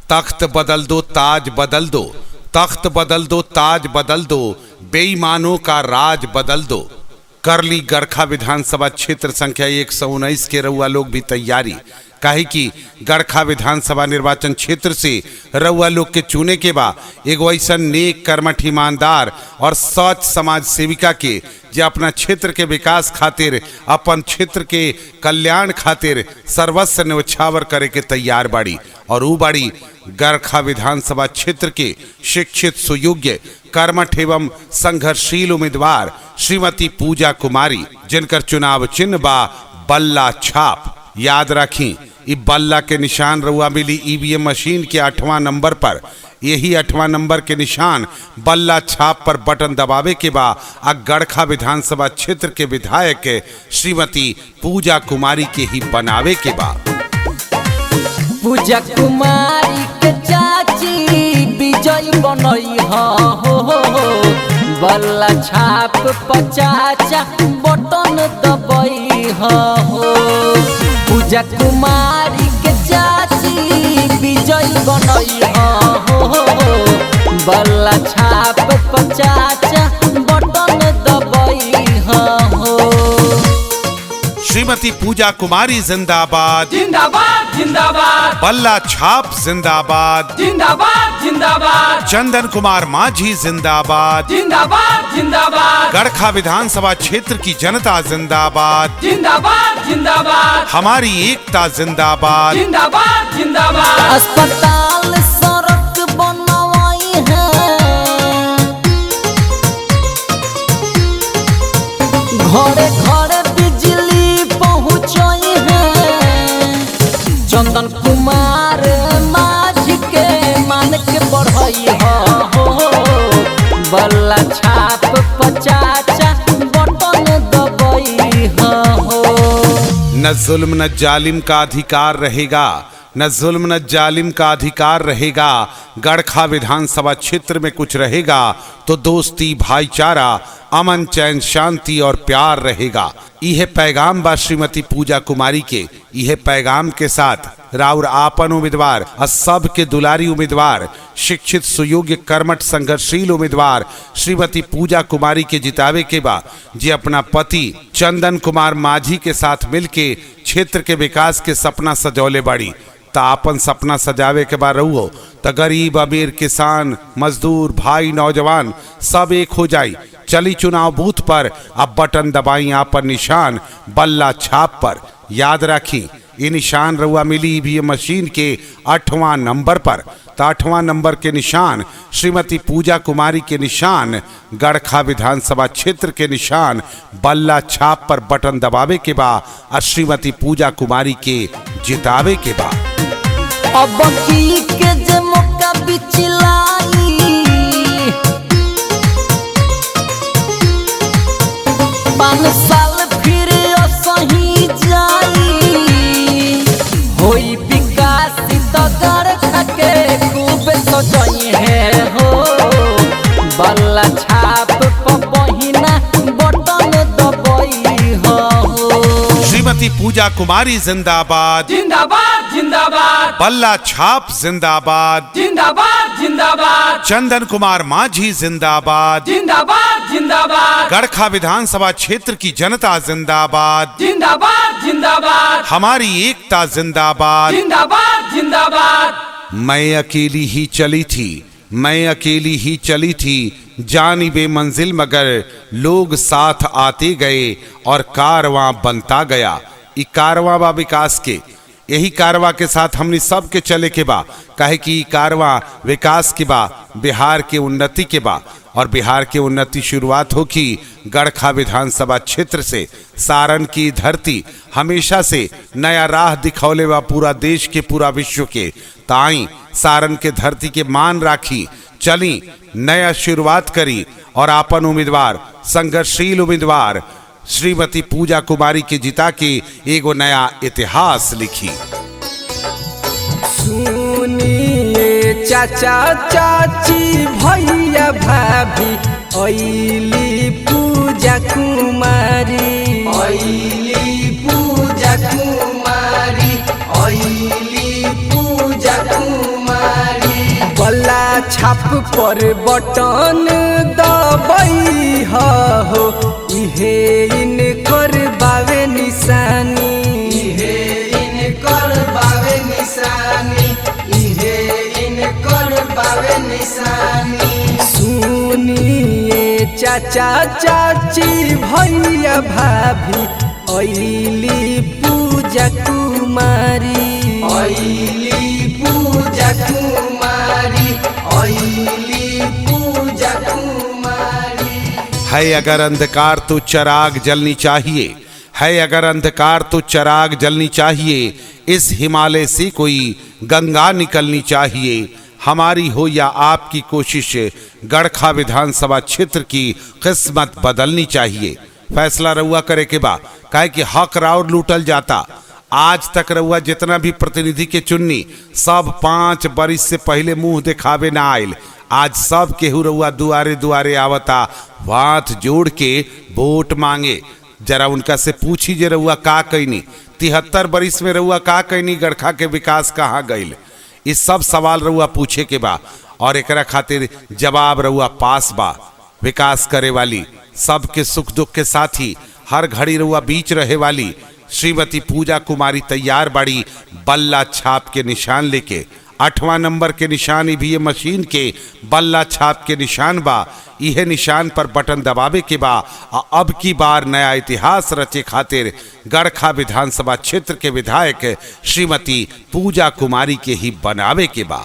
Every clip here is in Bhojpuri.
तख्त बदल दो ताज बदल दो, तख्त बदल दो ताज बदल दो, बेईमानों का राज बदल दो। कर ली गड़खा विधानसभा क्षेत्र संख्या 119 के रउआ लोग भी तैयारी, काहे कि गड़खा विधानसभा निर्वाचन क्षेत्र से रउआ लोग के चुने के बा एगो ऐसन नेक कर्मठ ईमानदार और सच समाज सेविका के जे अपना क्षेत्र के विकास खातिर, अपन क्षेत्र के कल्याण खातिर सर्वस्व न्यौछावर करे के तैयार बाड़ी। और ऊ बाड़ी गड़खा विधानसभा क्षेत्र के शिक्षित, सुयोग्य, कर्मठ एवं संघर्षशील उम्मीदवार श्रीमती पूजा कुमारी, जिनकर चुनाव चिन्ह बा बल्ला छाप। याद रखी, इ बल्ला के निशान रउआ मिली ईवीएम मशीन के 8वां नंबर पर। यही 8वां नंबर के निशान बल्ला छाप पर बटन दबावे के बा आ गड़खा विधानसभा क्षेत्र के विधायक श्रीमती पूजा कुमारी के ही बनावे के बा। पूजा कुमारी के चाची विजय बनई हो, बल्ला छाप पचाचा बटन दबई हो। पूजा कुमारी के चाची विजय बनई हो, बल्ला छाप पचाचा बटन दबई हो। श्रीमती पूजा कुमारी जिंदाबाद जिंदाबाद जिंदाबाद, बल्ला छाप जिंदाबाद जिंदाबाद जिंदाबाद, चंदन कुमार माझी जिंदाबाद जिंदाबाद जिंदाबाद, गड़खा विधानसभा क्षेत्र की जनता जिंदाबाद जिंदाबाद जिंदाबाद, हमारी एकता जिंदाबाद जिंदाबाद जिंदाबाद। अस्पताल सड़क बनवाई है, घरे घरे बिजली पहुँचाई है। चंदन कुमार माझी के मान के बढ़ई हो, बल्ला छाप पचाचा बटन दबई हो। न जुल्म न जालिम का अधिकार रहेगा, न जुल्म न जालिम का अधिकार रहेगा। गड़खा विधानसभा क्षेत्र में कुछ रहेगा तो दोस्ती, भाईचारा, अमन, चैन, शांति और प्यार रहेगा। यह पैगाम बा श्रीमती पूजा कुमारी के। यह पैगाम के साथ राउर आपन उम्मीदवार और सब के दुलारी उम्मीदवार, शिक्षित, सुयोग्य, कर्मठ, संघर्षशील उम्मीदवार श्रीमती पूजा कुमारी के जितावे के बा, जे अपना पति चंदन कुमार माझी के साथ मिलके क्षेत्र के विकास के सपना सजौले बाड़ी। ता आपन सपना सजावे के बाद रहो तो गरीब, अमीर, किसान, मजदूर, भाई, नौजवान सब एक हो जाई। चली चुनाव बूथ पर, अब बटन दबाई आपन निशान बल्ला छाप पर। याद रखी, ये निशान रहुआ मिली ईवीएम मशीन के 8वां नंबर पर। तो 8वां नंबर के निशान श्रीमती पूजा कुमारी के निशान, गड़खा विधानसभा क्षेत्र के निशान बल्ला छाप पर बटन दबावे के बा और श्रीमती पूजा कुमारी के जितावे के बा। अब की के जे मौका बिचलाई, 5 साल फिर सही जाई। होई विकास तो गड़खा के खूब सजाई है हो, बल्ला छाप पहिना बटन दबई हो। श्रीमती पूजा कुमारी जिंदाबाद जिंदाबाद जिंदाबाद, बल्ला छाप जिंदाबाद जिंदाबाद जिंदाबाद, चंदन कुमार माझी जिंदाबाद जिंदाबाद जिंदाबाद, गड़खा विधानसभा क्षेत्र की जनता जिंदाबाद जिंदाबाद जिंदाबाद, हमारी एकता जिंदाबाद जिंदाबाद जिंदाबाद। मैं अकेली ही चली थी, मैं अकेली ही चली थी, जानिबे मंजिल मगर लोग साथ आते गए और कारवां बनता गया। ई कारवां बा विकास के, यही कारवां के साथ हमने सब के चले के बा, काहे कि कारवां विकास के बा, बिहार के उन्नति के बा। और बिहार के उन्नति शुरुआत होगी गड़खा विधानसभा क्षेत्र से। सारण की धरती हमेशा से नया राह दिखौले बा पूरा देश के, पूरा विश्व के। ताई सारण के धरती के मान राखी, चली नया शुरुआत करी और आपन उम्मीदवार, संघर्षशील उम्मीदवार श्रीमती पूजा कुमारी के जिता के एगो नया इतिहास लिखी। सुनिए चाचा चाची भैया भाभी, अइली पूजा कुमारी, अइली पूजा कुमारी, अइली पूजा कुमारी। छाप पर बटन दबई हो इहे इनकर बावे निशानी, इहे इनकर बावे निशानी, इहे इनकर बावे निशानी। सुनिए चाचा चाची भैया भाभी अइली पूजा कुमारी, अइली पूजा कुमारी, अइली पूजा कुमारी। है अगर अंधकार तो चराग जलनी चाहिए, है अगर अंधकार तो चराग जलनी चाहिए, इस हिमालय से कोई गंगा निकलनी चाहिए। हमारी हो या आपकी कोशिश गड़खा विधानसभा क्षेत्र की किस्मत बदलनी चाहिए। फैसला रउआ करे के बा, काहे कि हक राउर लूटल जाता। आज तक रउआ जितना भी प्रतिनिधि के चुन्नी सब 5 बरिस से पहले मुंह दिखावे ना आयल। आज सब केहू रउआ दुआरे दुआरे आवता हाथ जोड़ के वोट मांगे। जरा उनका से पूछी जे रउआ का कैनी, 73 बरिस में रउआ का कैनी, गड़खा के विकास कहाँ गईल। इस सब सवाल रउआ पूछे के बा और एकरा खातिर जवाब रउआ पास बा। विकास करे वाली, सबके सुख दुख के साथी, हर घड़ी रउआ बीच रहे वाली श्रीमती पूजा कुमारी तैयार बाड़ी बल्ला छाप के निशान लेके। 8वां नंबर के निशान भी ये मशीन के बल्ला छाप के निशान बा। यह निशान पर बटन दबावे के बा। अब की बार नया इतिहास रचे खातिर गड़खा विधानसभा क्षेत्र के विधायक श्रीमती पूजा कुमारी के ही बनावे के बा।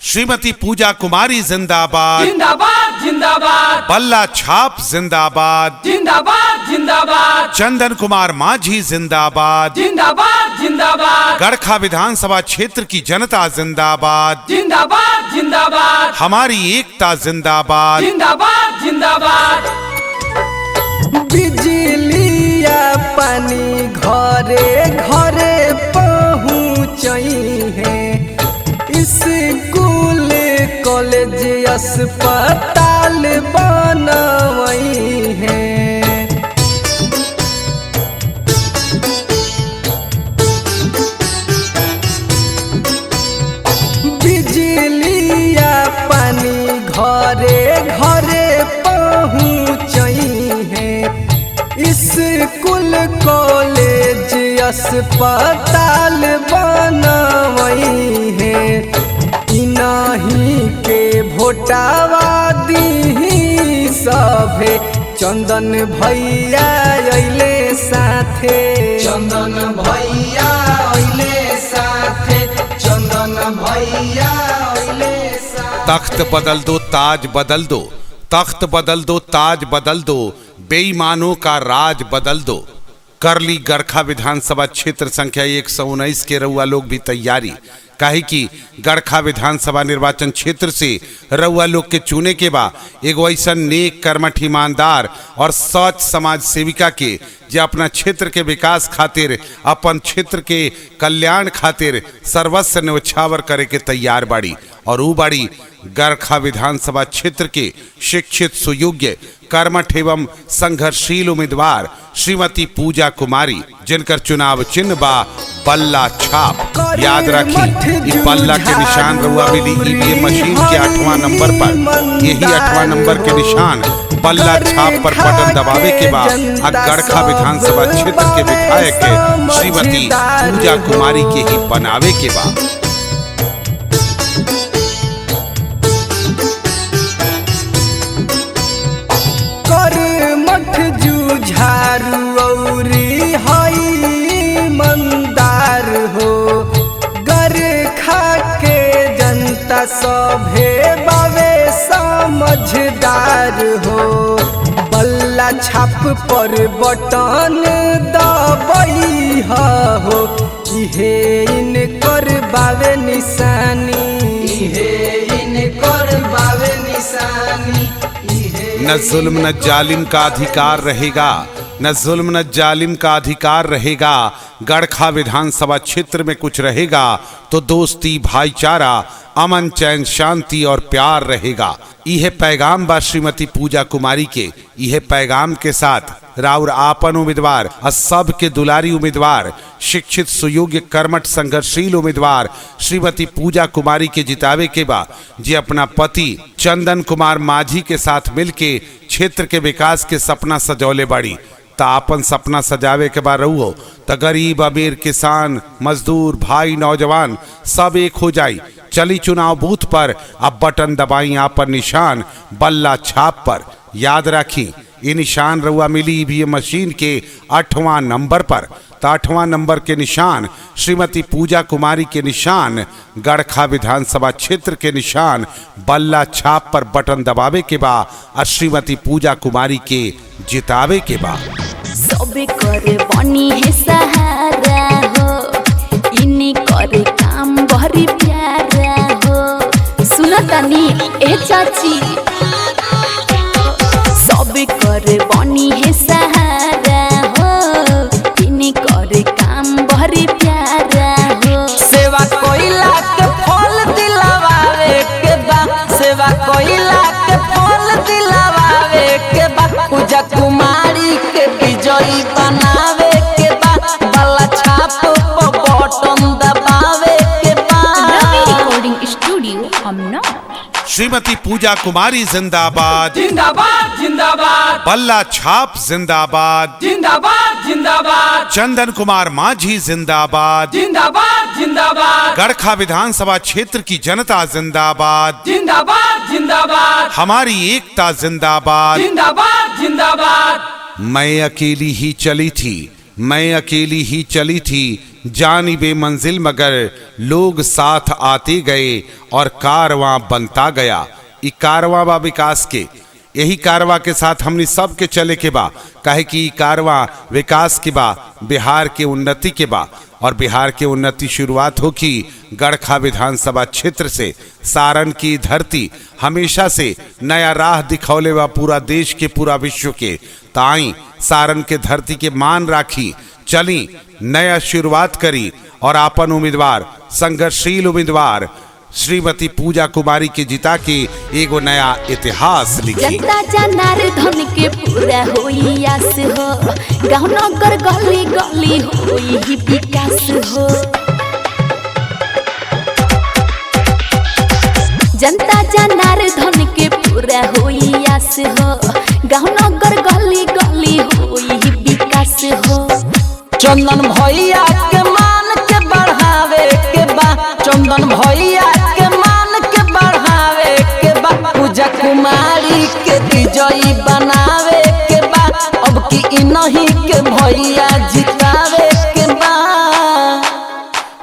श्रीमती पूजा कुमारी जिंदाबाद, जिंदाबाद जिंदाबाद, बल्ला छाप जिंदाबाद, जिंदाबाद जिंदाबाद, चंदन कुमार माझी जिंदाबाद, जिंदाबाद जिंदाबाद, गड़खा विधानसभा क्षेत्र की जनता जिंदाबाद, जिंदाबाद जिंदाबाद, हमारी एकता जिंदाबाद, जिंदाबाद जिंदाबाद। बिजलिया पानी घरे घरे पहुँचई है, स्कूल कॉलेज अस्पताल बनवई है। बिजलिया पानी घरे घरे पहुँचई है, स्कूल कॉलेज अस्पताल बनवई है। इनही के भोटावा दी सभे, चंदन भैया अइले साथे, चंदन भैया अइले साथे, चंदन भैया अइले साथे। तख्त बदल दो ताज बदल दो, तख्त बदल दो ताज बदल दो, बेईमानों का राज बदल दो। कर ली गड़खा विधानसभा क्षेत्र संख्या 119 के रउआ लोग भी तैयारी, काहे कि गड़खा विधानसभा निर्वाचन क्षेत्र से रउआ लोग के चुने के बा एगो ऐसा नेक कर्मठ ईमानदार और सच समाज सेविका के जो अपना क्षेत्र के विकास खातिर, अपन क्षेत्र के कल्याण खातिर सर्वस्व न्यौछावर करे के तैयार बाड़ी। और वो बाड़ी गड़खा विधानसभा क्षेत्र के शिक्षित, सुयोग्य, कर्मठ एवं संघर्षशील उम्मीदवार श्रीमती पूजा कुमारी, जिनकर चुनाव चिन्ह बा बल्ला छाप। याद रखी इस बल्ला के निशान रउआ मिली ईवीएम मशीन के 8वां नंबर पर। यही 8वां नंबर के निशान बल्ला छाप पर बटन दबावे के बाद गड़खा विधानसभा क्षेत्र के विधायक श्रीमती पूजा कुमारी के ही बनावे के बाद। मठ जुझारू औरी हई मंदार हो, गड़खा के जनता सभे बावे समझदार हो। बल्ला छाप पर बटन दबई हो इहे इनकर बावे निशानी, इहे इनकर बावे निशानी। न जुल्म न जालिम का अधिकार रहेगा, न जुल्म न जालिम का अधिकार रहेगा, गड़खा विधानसभा क्षेत्र में कुछ रहेगा तो दोस्ती भाईचारा अमन चैन शांति और प्यार रहेगा। यह पैगाम बा श्रीमती पूजा कुमारी के। यह पैगाम के साथ राउर आपन उम्मीदवार और सब के दुलारी उम्मीदवार शिक्षित सुयोग्य कर्मठ संघर्षशील उम्मीदवार श्रीमती पूजा कुमारी के जितावे के बा, जे अपना पति चंदन कुमार माझी के साथ मिलके क्षेत्र के विकास के सपना सजौले बाड़ी। त आपन सपना सजावे के बाद रहो त गरीब अमीर किसान मजदूर भाई नौजवान सब एक हो जाई। चली चुनाव बूथ पर अब बटन दबाई आपन निशान बल्ला छाप पर। याद रखी ये निशान रउआ मिली ईवीएम मशीन के 8वां नंबर पर। तो 8वां नंबर के निशान श्रीमती पूजा कुमारी के निशान गड़खा विधानसभा क्षेत्र के निशान बल्ला छाप पर बटन दबावे के बा और श्रीमती पूजा कुमारी के जितावे के बा। सबे करे बनी है सहारा हो, इन्हीं करे काम बहरी प्यारा हो। सुना तनी ए चाची, सबे करे बनी है सहारा हो, इन्हीं करे काम बहरी प्यारा हो। सेवा कोइला के फल दिलवावे के बा, सेवा कोइला के फल दिलवावे के बा। पूजा कुमारी के विजयी बनावे के बा, बल्ला छाप पर बटन दबावे के बा। रवि रिकॉर्डिंग स्टूडियो हमना। श्रीमती पूजा कुमारी जिंदाबाद जिंदाबाद जिंदाबाद बल्ला छाप जिंदाबाद जिंदाबाद जिंदाबाद चंदन कुमार माझी जिंदाबाद जिंदाबाद जिंदाबाद गड़खा विधानसभा क्षेत्र की जनता जिंदाबाद जिंदाबाद जिंदाबाद हमारी एकता जिंदाबाद। जिंदाबाद जिंदाबाद। मैं अकेली ही चली थी, मैं अकेली ही चली थी जानिबे मंजिल मगर लोग साथ आते गए और कारवां बनता गया। ई कारवां बा विकास के, यही कारवां के साथ हमने सब के चले के बा। काहे कि ई कारवां विकास के बा, बिहार के उन्नति के बा और बिहार के उन्नति शुरुआत होगी गड़खा विधानसभा क्षेत्र से। सारण की धरती हमेशा से नया राह दिखौले बा पूरा देश के पूरा विश्व के। ताई सारण के धरती के मान राखी, चली नया शुरुआत करी और आपन उम्मीदवार संघर्षशील उम्मीदवार श्रीमती पूजा कुमारी के जिता के एगो नया इतिहास लिखी। जनता जनार्दन के पूरा होई आस हो, गाँव नगर गली गली होई ही विकास हो। जनता जनार्दन के पूरा होई आस हो, गाँव नगर गली गली होई ही विकास हो। चंदन भैया के मान के बढ़ावे के बा, चंदन भैया के मान के बढ़ावे के बा। पूजा कुमारी के विजयी बनावे के बा, अब की इन्हीं के भैया जितावे के बा।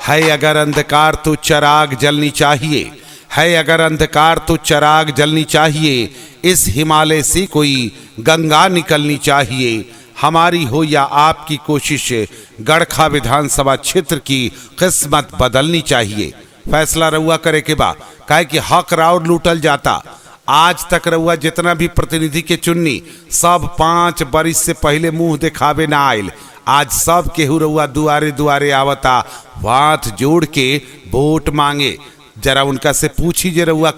है अगर अंधकार तो चिराग जलनी चाहिए, है अगर अंधकार तो चिराग जलनी चाहिए। इस हिमालय से कोई गंगा निकलनी चाहिए। हमारी हो या आपकी कोशिश गड़खा विधानसभा क्षेत्र की किस्मत बदलनी चाहिए। फैसला रउआ करे के बा, काहे कि हक राउर लूटल जाता। आज तक रउआ जितना भी प्रतिनिधि के चुन्नी सब 5 बरिस से पहले मुंह दिखावे ना आयल। आज सब केहू रउआ दुआरे दुआरे आवता, हाथ जोड़ के वोट मांगे। जरा उनका से पूछी जे रउआ